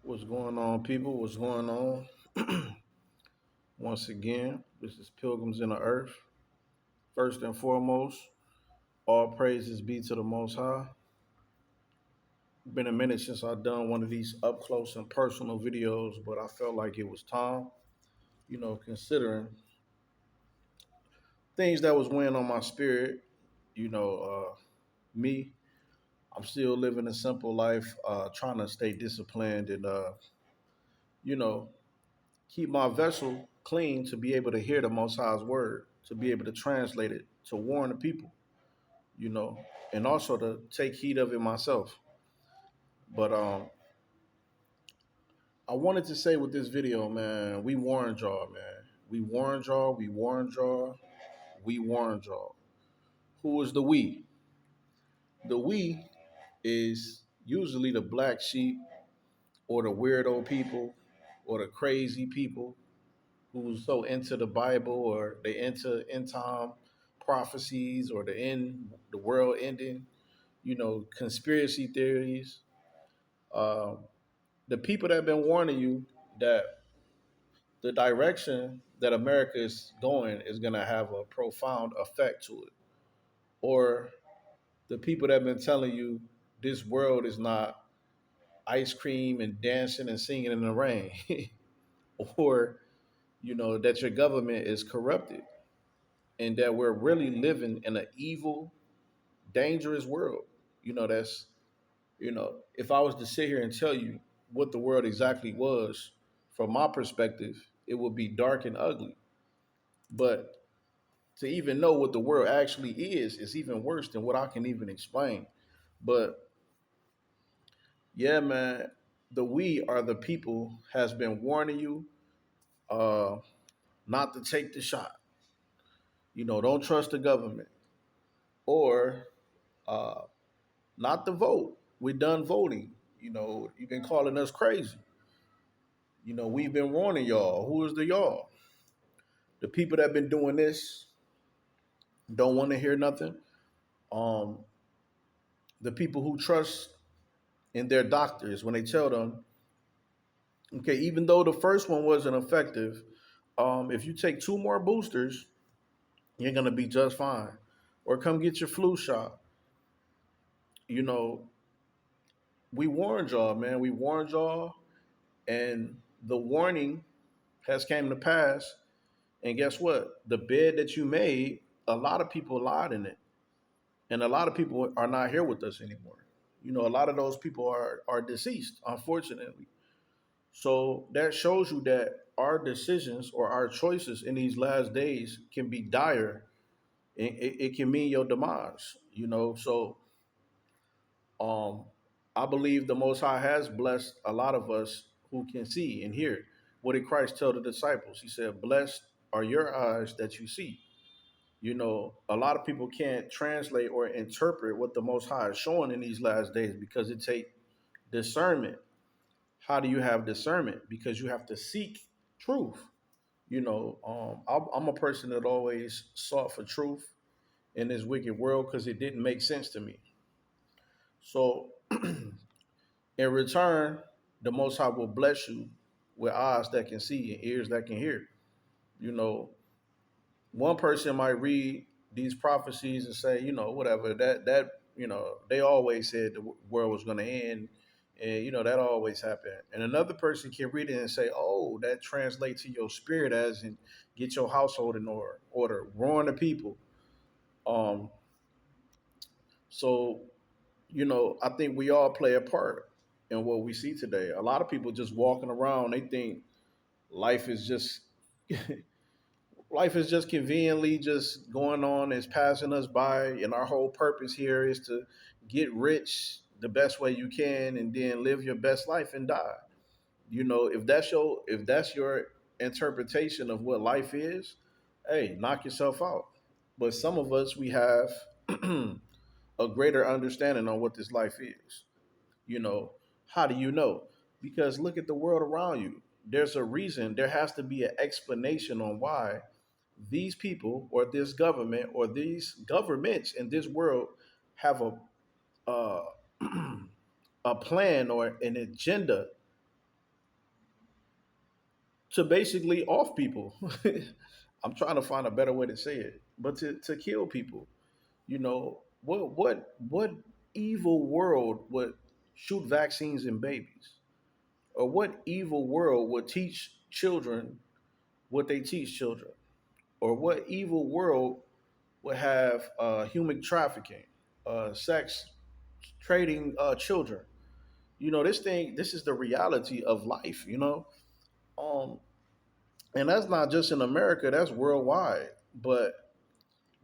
What's going on, people? What's going on? Once again, this is Pilgrims in the Earth. First and foremost, all praises be to the Most High. Been a minute since I've done one of these up close and personal videos, but I felt like it was time, considering things that was weighing on my spirit. You know, me, I'm still living a simple life, trying to stay disciplined and, you know, keep my vessel clean to be able to hear the Most High's word, to be able to translate it, to warn the people, you know, and also to take heed of it myself. But I wanted to say with this video, man, we warned y'all, man. We warned y'all, we warned y'all, we warned y'all. Who is the we? The we is usually the black sheep or the weirdo people or the crazy people who's so into the Bible or they into end time prophecies or the world ending, conspiracy theories. Um, the people that have been warning you that the direction that America is going is going to have a profound effect to it, or the people that have been telling you this world is not ice cream and dancing and singing in the rain, or that your government is corrupted and that we're really living in an evil, dangerous world. That's if I was to sit here and tell you what the world exactly was, from my perspective, it would be dark and ugly. But to even know what the world actually is even worse than what I can even explain. But yeah, man, the we are the people has been warning you uh not to take the shot. Don't trust the government. Or uh not to vote. We're done voting. You've been calling us crazy. We've been warning y'all. Who is the y'all? The people that been doing this don't want to hear nothing. Um, the people who trust in their doctors when they tell them, okay, even though the first one wasn't effective, if you take two more boosters, you're gonna be just fine. Or come get your flu shot. You know, we warned y'all, man. We warned y'all, and the warning has came to pass. And guess what? The bed that you made, a lot of people lied in it. And a lot of people are not here with us anymore. A lot of those people are deceased, unfortunately. So that shows you that our decisions or our choices in these last days can be dire. It can mean your demise. So um, I believe the Most High has blessed a lot of us who can see and hear. What did Christ tell the disciples? He said, "Blessed are your eyes that you see." A lot of people can't translate or interpret what the Most High is showing in these last days because it takes discernment. How do you have discernment? Because you have to seek truth. I'm a person that always sought for truth in this wicked world because it didn't make sense to me. So, in return, the Most High will bless you with eyes that can see and ears that can hear. You know, one person might read these prophecies and say, whatever they always said the world was going to end, and that always happened. And another person can read it and say, oh, that translates to your spirit as in get your household in order, warn the people. Um, so I think we all play a part in what we see today. A lot of people just walking around, they think life is just life is just conveniently just going on, it's passing us by, and our whole purpose here is to get rich the best way you can and then live your best life and die. If that's your interpretation of what life is, hey, knock yourself out. But some of us, we have a greater understanding on what this life is. you know how do you know? Because look at the world around you. There's a reason. There has to be an explanation on why these people or this government or these governments in this world have a uh, a plan or an agenda to basically off people. I'm trying to find a better way to say it, but to kill people. You know what evil world would shoot vaccines in babies, or what evil world would teach children what they teach children, or what evil world would have human trafficking, sex trading children. You know, this is the reality of life. Um, and that's not just in America; that's worldwide. But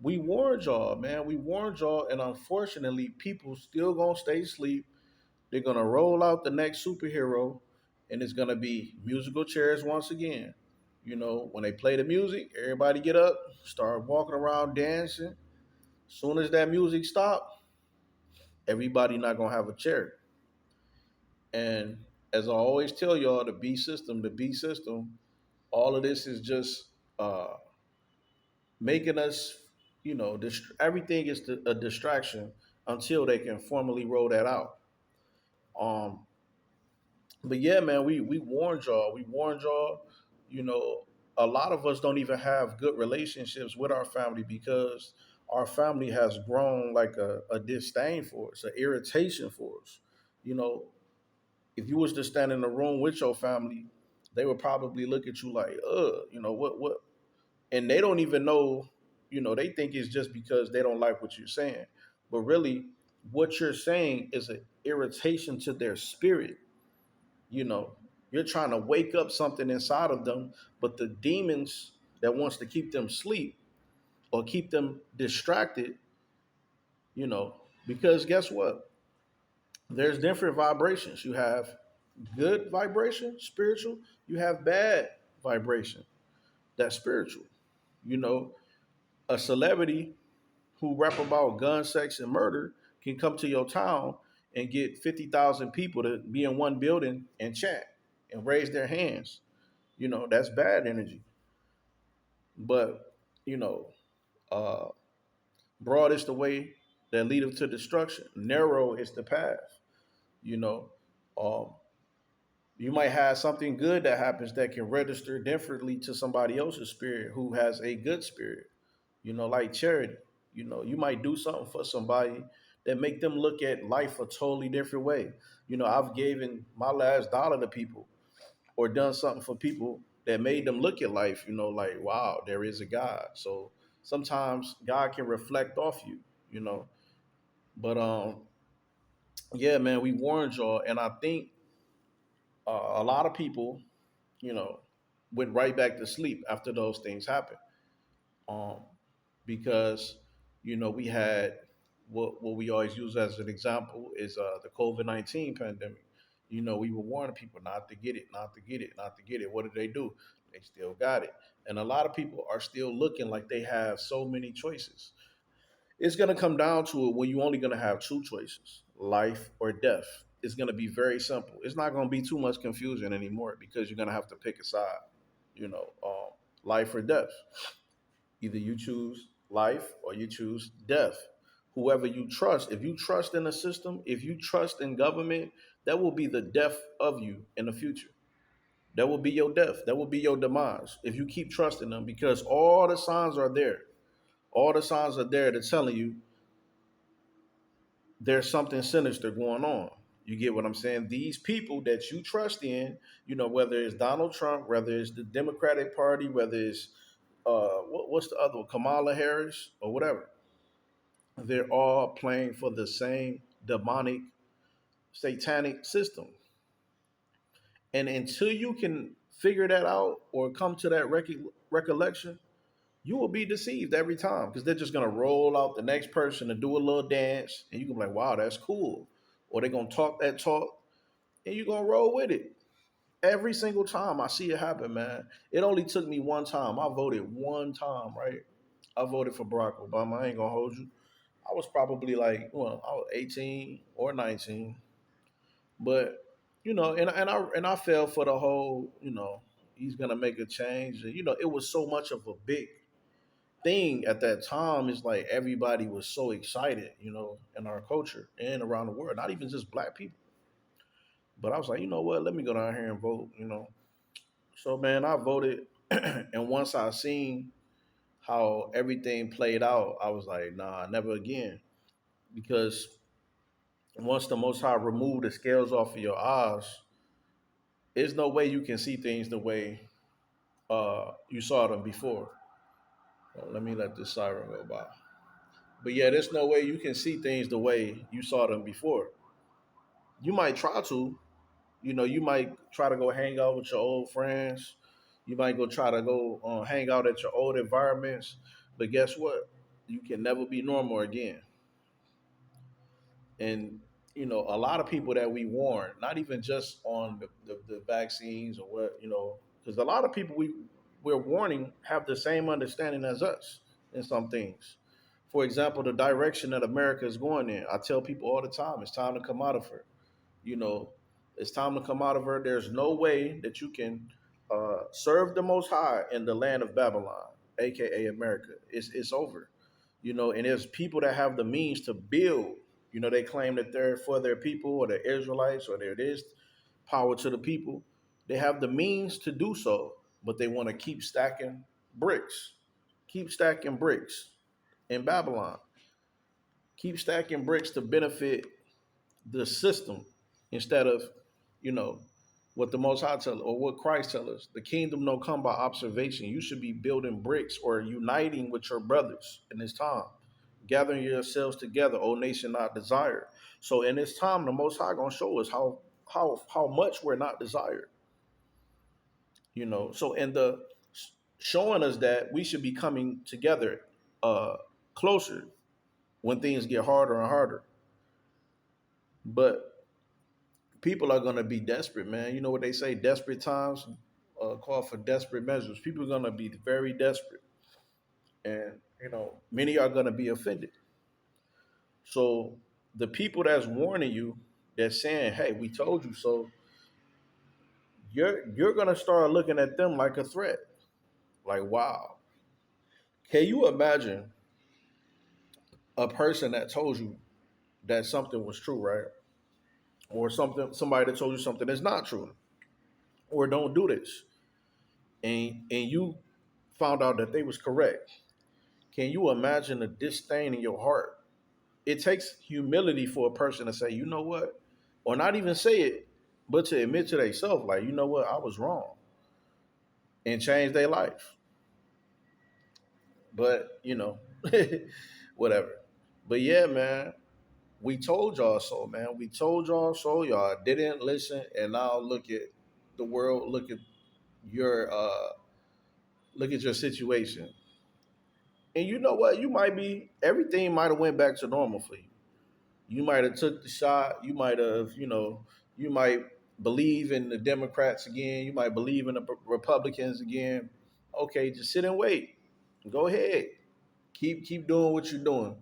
we warned y'all, man. We warned y'all, and unfortunately, people still gonna stay asleep. They're gonna roll out the next superhero, and it's gonna be musical chairs once again. You know, when they play the music, everybody get up, start walking around dancing. Soon as that music stop, everybody not gonna have a chair. And as I always tell y'all, the B system, all of this is just uh, making us, everything is a distraction until they can formally roll that out. Um, but yeah, man, we warned y'all. We warned y'all. You know, a lot of us don't even have good relationships with our family because our family has grown like a disdain for us, an irritation for us. You know, if you was to stand in a room with your family, they would probably look at you like, what? And they don't even know. You know, they think it's just because they don't like what you're saying, but really, what you're saying is an irritation to their spirit. you know you're trying to wake up something inside of them, but the demons that wants to keep them asleep or keep them distracted, you know because guess what, there's different vibrations. You have good vibration, spiritual. You have bad vibration, that's spiritual. you know a celebrity who rap about gun, sex, and murder can come to your town and get 50,000 people to be in one building and chant and raise their hands. That's bad energy. But you know, uh, broad is the way that leadeth to destruction. Narrow is the path. You know, um, you might have something good that happens that can register differently to somebody else's spirit who has a good spirit. Like charity. You might do something for somebody that make them look at life a totally different way. I've given my last dollar to people or done something for people that made them look at life, like, wow, there is a God. So sometimes God can reflect off you, you know. But yeah, man, we warned y'all, and I think a lot of people, you know, went right back to sleep after those things happened. Um, because we had what we always use as an example is the COVID-19 pandemic. We were warning people not to get it, not to get it, not to get it. What did they do? They still got it, and a lot of people are still looking like they have so many choices. It's going to come down to it when you're only going to have two choices: life or death. It's going to be very simple. It's not going to be too much confusion anymore because you're going to have to pick a side. Life or death. Either you choose life or you choose death. Whoever you trust, if you trust in a system, if you trust in government, that will be the death of you in the future. That will be your death. That will be your demise if you keep trusting them because all the signs are there. All the signs are there to telling you there's something sinister going on. You get what I'm saying? These people that you trust in, whether it's Donald Trump, whether it's the Democratic Party, whether it's what's the other one, Kamala Harris or whatever, they're all playing for the same demonic, satanic system. And until you can figure that out or come to that recollection, you will be deceived every time because they're just gonna roll out the next person and do a little dance, and you can be like, "Wow, that's cool," or they're gonna talk that talk, and you're gonna roll with it. Every single time I see it happen, man. It only took me one time. I voted one time, right? I voted for Barack Obama. I ain't gonna hold you. I was probably like, well, I was 18 or 19, but and I fell for the whole, he's gonna make a change. And, it was so much of a big thing at that time. It's like everybody was so excited, in our culture and around the world, not even just black people. But I was like, you know what? Let me go down here and vote. So man, I voted, and once I seen how everything played out, I was like, nah, never again. Because once the Most High removed the scales off of your eyes, there's no way you can see things the way you saw them before. Let me let this siren go by. But yeah, there's no way you can see things the way you saw them before. You might try to, you might try to go hang out with your old friends. You might go try to go hang out at your old environments. But guess what? You can never be normal again. And a lot of people that we warn, not even just on the vaccines or what, because a lot of people we're warning have the same understanding as us in some things. For example, the direction that America is going in, I tell people all the time, it's time to come out of her. You know, it's time to come out of her. There's no way that you can serve the Most High in the land of Babylon, aka America. It's over. And there's people that have the means to build. They claim that they're for their people or the Israelites or there it is, power to the people. They have the means to do so, but they want to keep stacking bricks in Babylon, keep stacking bricks to benefit the system instead of, you know, what the Most High tell or what Christ tell us. The kingdom don't come by observation. You should be building bricks or uniting with your brothers in this time, gathering yourselves together, O nation not desired. So in this time, the Most High gonna show us how much we're not desired. So in the showing us that we should be coming together uh closer when things get harder and harder. But people are gonna be desperate, man. You know what they say? Desperate times call for desperate measures. People are gonna be very desperate, and many are gonna be offended. So the people that's warning you, they're saying, "Hey, we told you so." You're gonna start looking at them like a threat. Like, wow, can you imagine a person that told you that something was true, right? Or somebody that told you something that's not true, or don't do this, and you found out that they was correct. Can you imagine the disdain in your heart? It takes humility for a person to say, you know what, or not even say it, but to admit to themselves, like, you know what, I was wrong, and change their life. But whatever. But yeah, man, we told y'all so, man. We told y'all so. Y'all didn't listen, and now look at the world. Your look at your situation. And you know what? You might be everything might have went back to normal for you. You might have took the shot. You might have, you might believe in the Democrats again. You might believe in the Republicans again. Okay, just sit and wait. Go ahead. Keep doing what you're doing.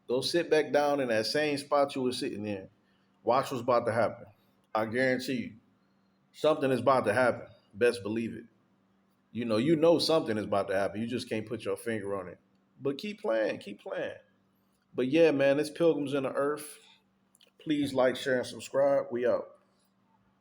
Go sit back down in that same spot you were sitting in. Watch what's about to happen. I guarantee you, something is about to happen. Best believe it. You know something is about to happen. You just can't put your finger on it. But keep playing, keep playing. But yeah, man, it's Pilgrims in the Earth. Please like, share, and subscribe. We out.